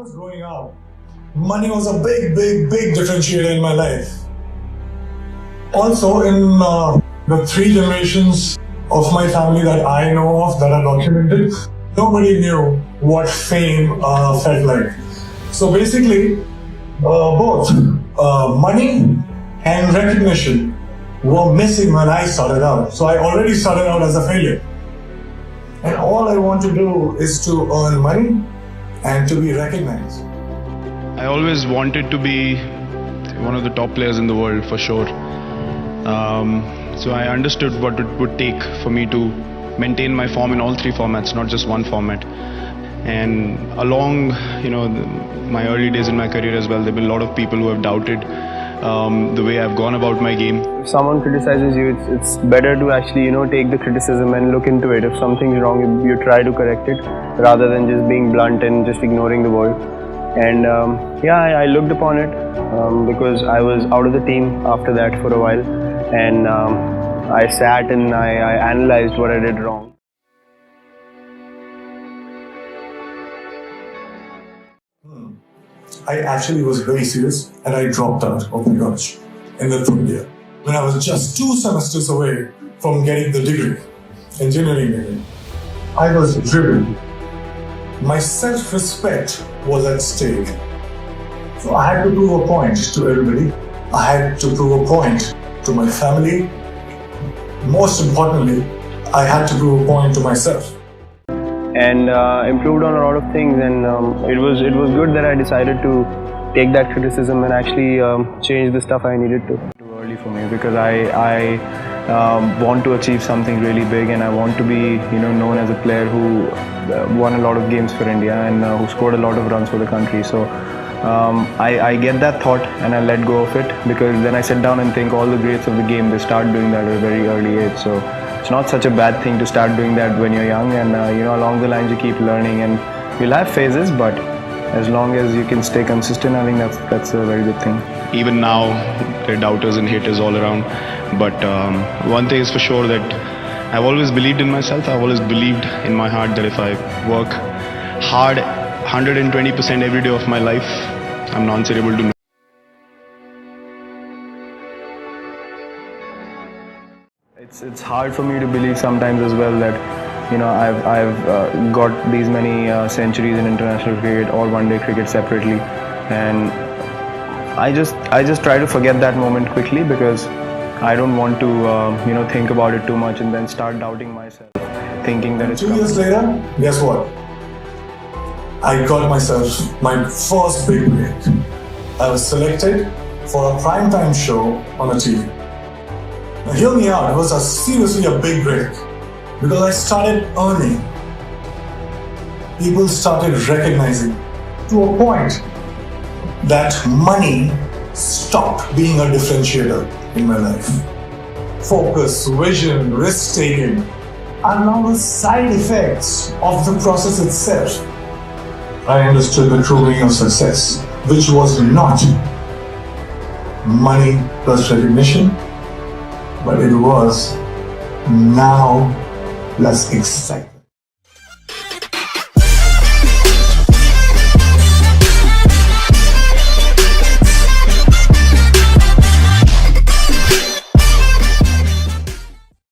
was growing up, money was a big differentiator in my life. Also, in the 3 generations of my family that I know of that are documented, nobody knew what fame felt like. So basically, both money and recognition were missing when I started out. So I already started out as a failure. And all I want to do is to earn money and to be recognized. I always wanted to be one of the top players in the world, for sure. So I understood what it would take for me to maintain my form in all 3 formats, not just one format. And along, my early days in my career as well, there have been a lot of people who have doubted the way I've gone about my game. If someone criticizes you, it's better to actually, take the criticism and look into it. If something's wrong, you try to correct it rather than just being blunt and just ignoring the word. And I looked upon it because I was out of the team after that for a while, and I sat and I analyzed what I did wrong. I actually was very serious and I dropped out of my college in the 3rd year when I was just 2 semesters away from getting the degree, engineering degree. I was driven. My self-respect was at stake. So I had to prove a point to everybody. I had to prove a point to my family. Most importantly, I had to prove a point to myself. And improved on a lot of things, and it was good that I decided to take that criticism and actually change the stuff I needed to. Too early for me because I want to achieve something really big, and I want to be known as a player who won a lot of games for India and who scored a lot of runs for the country. So I get that thought and I let go of it, because then I sit down and think all the greats of the game, they start doing that at a very early age. So it's not such a bad thing to start doing that when you're young, and along the lines you keep learning, and you'll have phases, but as long as you can stay consistent, I think that's a very good thing. Even now, there are doubters and haters all around, but one thing is for sure, that I've always believed in myself. I've always believed in my heart that if I work hard 120% every day of my life, I'm not answerable to. It's hard for me to believe sometimes as well that I've got these many centuries in international cricket or one-day cricket separately, and I just try to forget that moment quickly, because I don't want to think about it too much and then start doubting myself, thinking that it's 2 years later, guess what? I got myself my first big break. I was selected for a primetime show on a TV. Now hear me out, it was seriously a big break, because I started earning. People started recognizing, to a point that money stopped being a differentiator in my life. Focus, vision, risk-taking are now the side effects of the process itself. I understood the true meaning of success, which was not money plus recognition, but it was now plus excitement.